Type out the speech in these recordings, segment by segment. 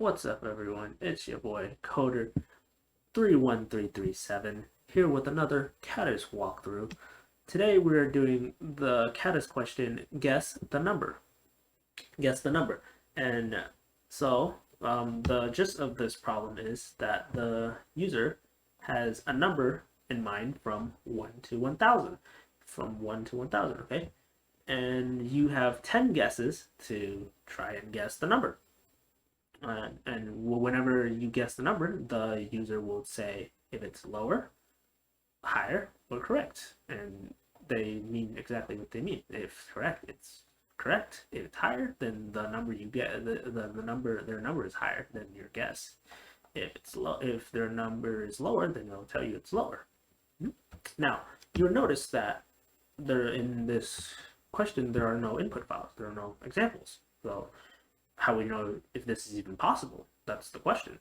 What's up, everyone? It's your boy Coder 31337 here with another Kattis walkthrough. Today we're doing the Kattis question, guess the number. Guess the number. And the gist of this problem is that the user has a number in mind from 1 to 1000. From 1 to 1000, okay? And you have 10 guesses to try and guess the number. And whenever you guess the number, the user will say if it's lower, higher, or correct. And they mean exactly what they mean. If correct, it's correct. If it's higher, then the number you get, the number, their number is higher than your guess. If their number is lower, then they'll tell you it's lower. Now, you'll notice that in this question there are no input files. There are no examples. So how we know if this is even possible? That's the question.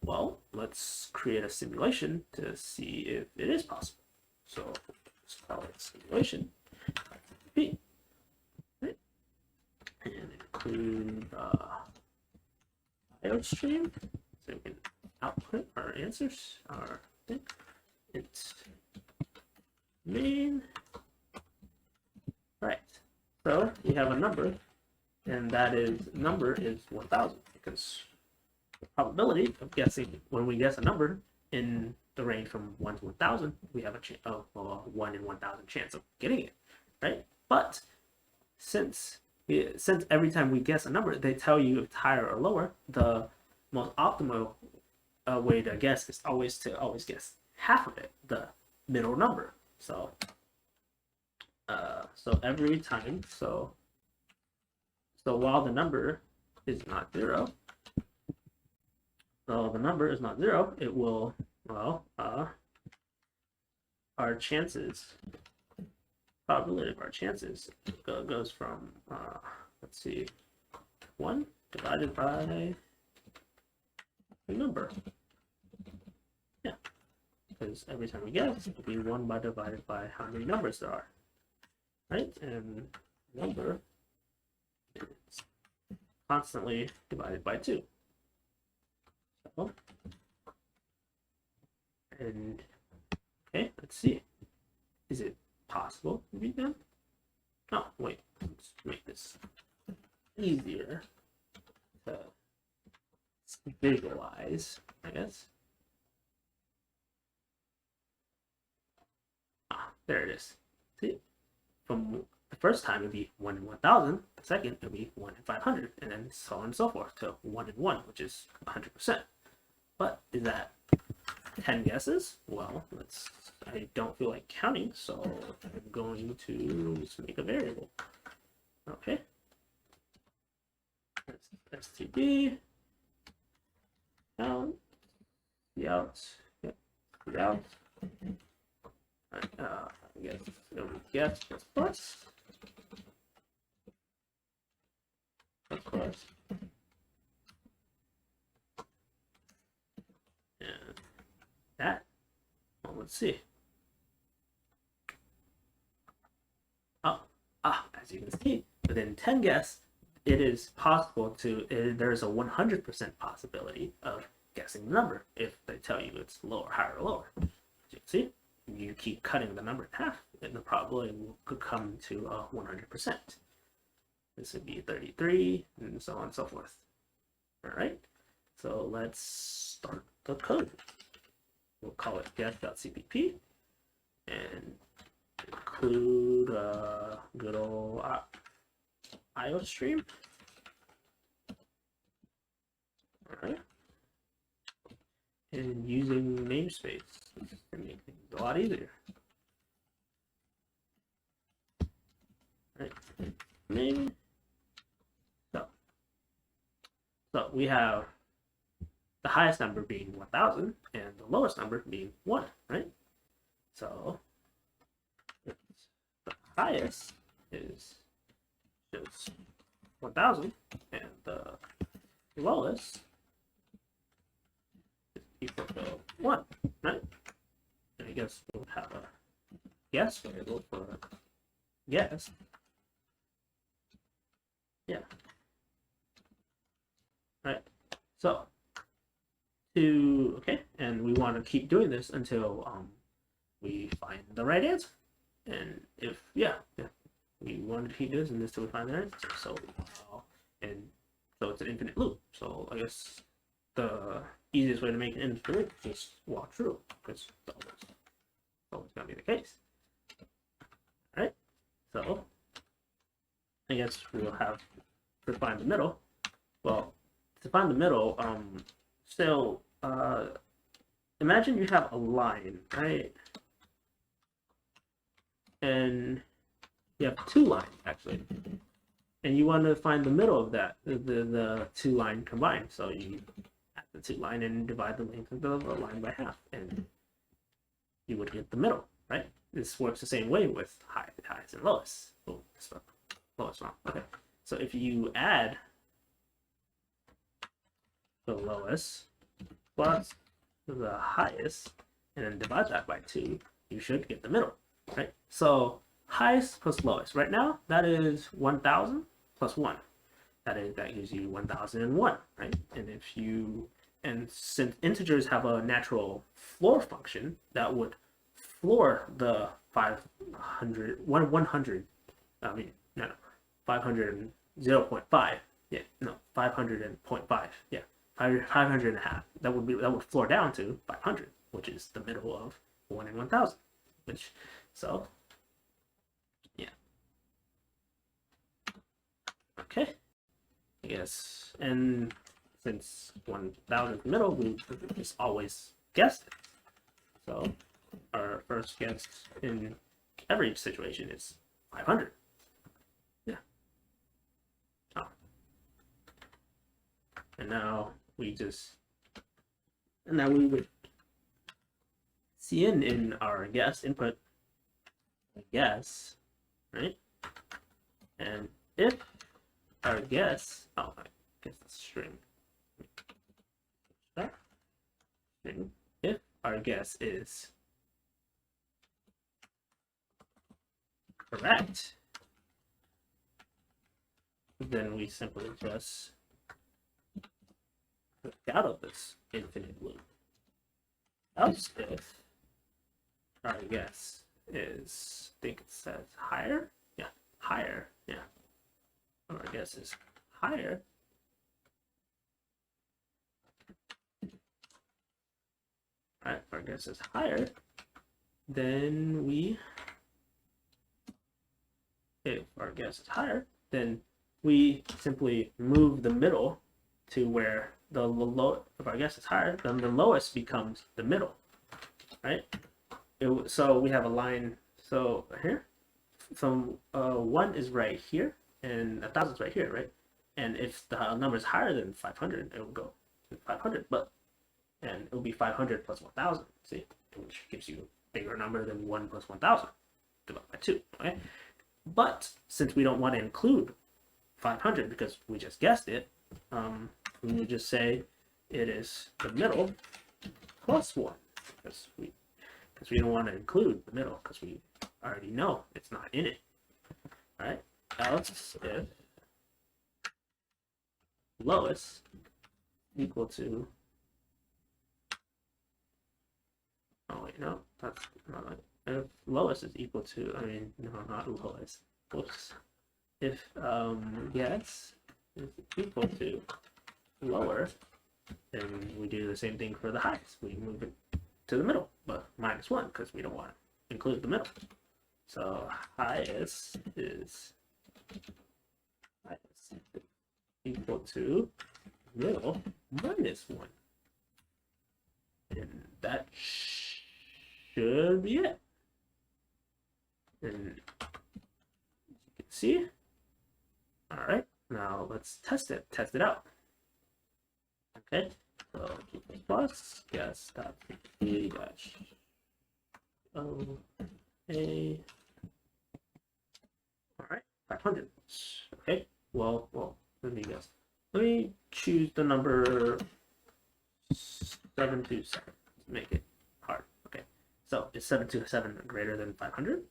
Well, let's create a simulation to see if it is possible. So let's call it simulation P, right? And include IO stream so we can output our answers. Our thing. It's main. Right. So we have a number. And that number is 1000 because the probability of guessing when we guess a number in the range from 1 to 1000, we have a 1 in 1000 chance of getting it, right? But since every time we guess a number, they tell you if it's higher or lower, the most optimal way to guess is always guess half of it, the middle number. So every time, so while the number is not zero, it will, our chances, probability of our chances goes from, let's see, 1 divided by the number. Yeah, because every time we guess, it'll be 1 divided by how many numbers there are, right? And number is constantly divided by 2. So, and okay, let's see. Is it possible to be done? Oh, wait, let's make this easier to visualize, I guess. There it is. See? From the first time it'd be 1 in 1000, the second it'd be 1 in 500, and then so on and so forth to 1 in 1, which is 100%. But is that 10 guesses? Well, I don't feel like counting, so I'm going to just make a variable. Okay. That's std count, out, yep, out. I guess it'll be get plus. Of course. And that, well, let's see. As you can see, within 10 guesses, it is possible there's a 100% possibility of guessing the number if they tell you it's lower, higher, or lower. As you can see, you keep cutting the number in half, and the probability could come to 100%. This would be 33, and so on and so forth. All right, so let's start the code. We'll call it guess.cpp and include good old IO stream. All right, and using namespace to make things a lot easier. All right, name. So we have the highest number being 1000 and the lowest number being 1, right? So the highest is just 1000 and the lowest is equal to 1, right? And I guess we'll have a guess variable for guess. Yeah. Right. So okay, and we want to keep doing this until we find the right answer. And if we want to keep doing this until we find the right answer. So and so it's an infinite loop. So I guess the easiest way to make an infinite loop is just walk through, because that's always gonna be the case. All right. So I guess we'll have to find the middle. Well, to find the middle, imagine you have a line, right? And you have two lines actually, and you want to find the middle of that, the two line combined. So you add the two line and divide the length of the line by half, and you would get the middle, right? This works the same way with highest and lowest. Oh, lowest wrong. Okay, so if you add the lowest plus the highest and then divide that by 2, you should get the middle, right? So highest plus lowest. Right now, that is 1,000 plus 1. That gives you 1,001, right? And since integers have a natural floor function, that would floor the 100. I mean, no, 500 0.5. Yeah, no, 500 and 0.5. Yeah, 500 and a half. That would floor down to 500, which is the middle of 1 and 1,000. So yeah. Okay. I guess, and since 1,000 is the middle, we just always guessed it. So our first guess in every situation is 500. Yeah. Oh. And now we would see in our guess input, I guess, right? And if our guess, I guess that's string. If our guess is correct, then we simply just click out of this infinite loop. Else, if our guess is, I think it says higher, yeah, higher, yeah. Our guess is higher, right? Our guess is higher, then if our guess is higher, then we simply move the middle to where the low. If our guess is higher, then the lowest becomes the middle, right? So we have a line. So here, from 1 is right here, and 1,000 is right here, right? And if the number is higher than 500, it will go to 500, and it will be 500 plus 1,000. See, which gives you a bigger number than 1 plus 1,000 divided by 2. Okay, but since we don't want to include 500 because we just guessed it, we would just say it is the middle plus 1, because we don't want to include the middle because we already know it's not in it. All right. Else if lowest equal to, oh wait, no, that's not right. If lowest is equal to, I mean, no, not lowest. Oops. If guess is equal to lower, then we do the same thing for the highest. We move it to the middle, but -1 because we don't want to include the middle. So highest is equal to middle -1, and that should be it. And you can see. All right, now let's test it out. Okay, so plus guess dot p dash o a. All right, 500. Okay, well, let me guess. Let me choose the number 727 to make it hard. Okay, so is 727 greater than 500?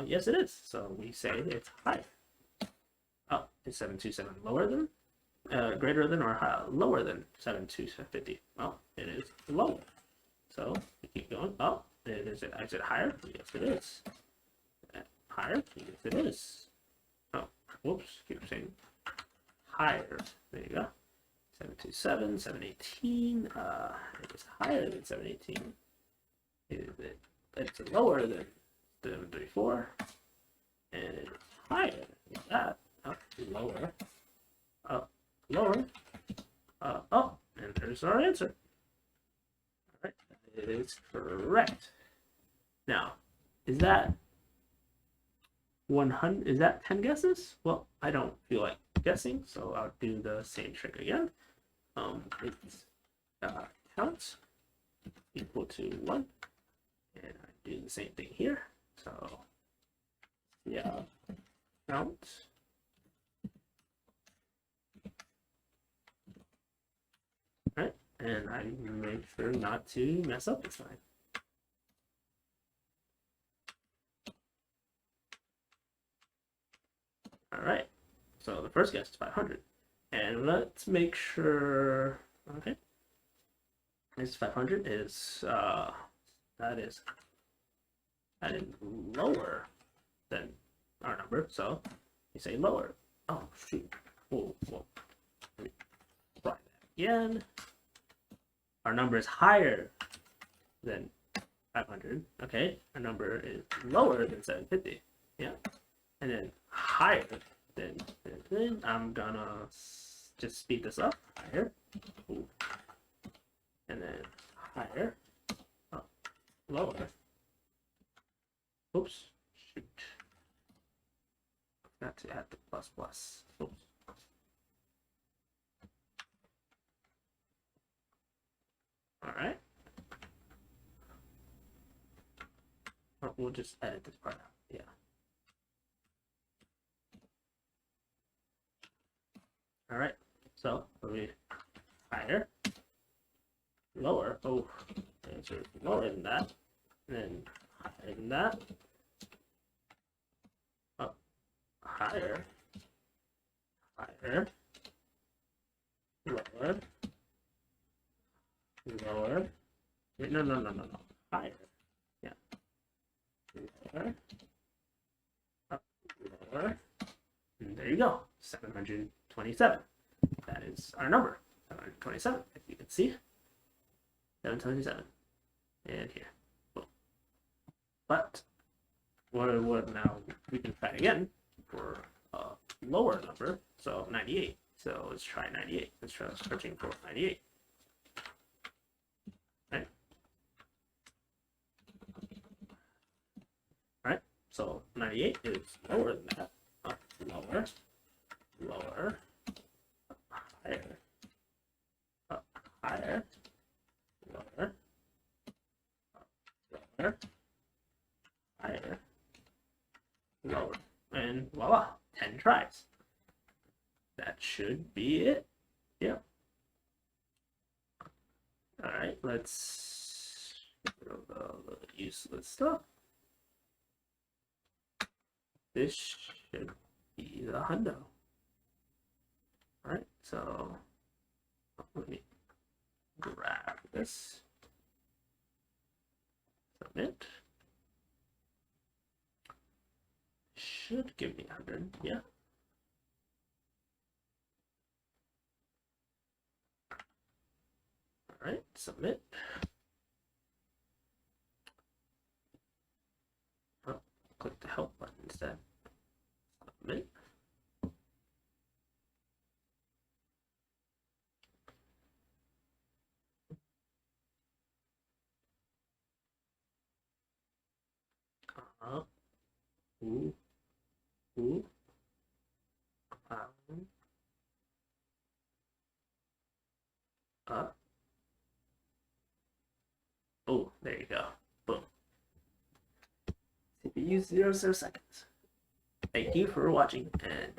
Yes, it is. So we say it's high. Oh, is 727 lower than greater than or lower than 7250? Well, it is lower. So we keep going up. Is it higher? Yes, it is. Higher? Yes, it is. Oh, whoops. Keep saying higher. There you go. 727, 718. It is higher than 718. It's lower than 734. And it's higher than that. Up, lower. Up, lower. Up. And there's our answer. Alright, that is correct. Now, is that 100? Is that 10 guesses? Well, I don't feel like guessing, so I'll do the same trick again. It's count equal to 1, and I do the same thing here. So yeah, count right, and I make sure not to mess up this time. All right, so the first guess is 500, and let's make sure. Okay, this 500 is that is lower than our number, so you say lower. Oh shoot! Whoa. Let me try that again. Our number is higher than 500. Okay, our number is lower than 750. Yeah, and then higher than I'm gonna just speed this up. Higher. Ooh. And then higher. Oh, lower. Oops. Shoot. Forgot to add the plus plus. Oops. All right. Oh, we'll just edit this part out. Yeah. All right. So we higher, lower. Oh, answer lower than that, and then higher than that. Up, higher, higher, lower, lower. Wait, no. Higher. Yeah. Lower. Up, lower. And there you go. 727. That is our number. 727. If you can see. 727. And here. Boom. But what now we can try again for a lower number. So 98. So let's try 98. Let's try searching for 98. Right? Right? So 98 is lower than that. Up, lower, lower, up, higher, up, higher, lower, up, lower, higher, lower, and voila, 10 tries. That should be it. Yep. All right, let's get rid of the useless stuff. This should be the hundo. All right, so let me grab this. Submit. Should give me 100, yeah. All right, submit. Oh, click the help button instead. Submit. Ooh. Oh, there you go. Boom. CPU 0 seconds. Thank you for watching, and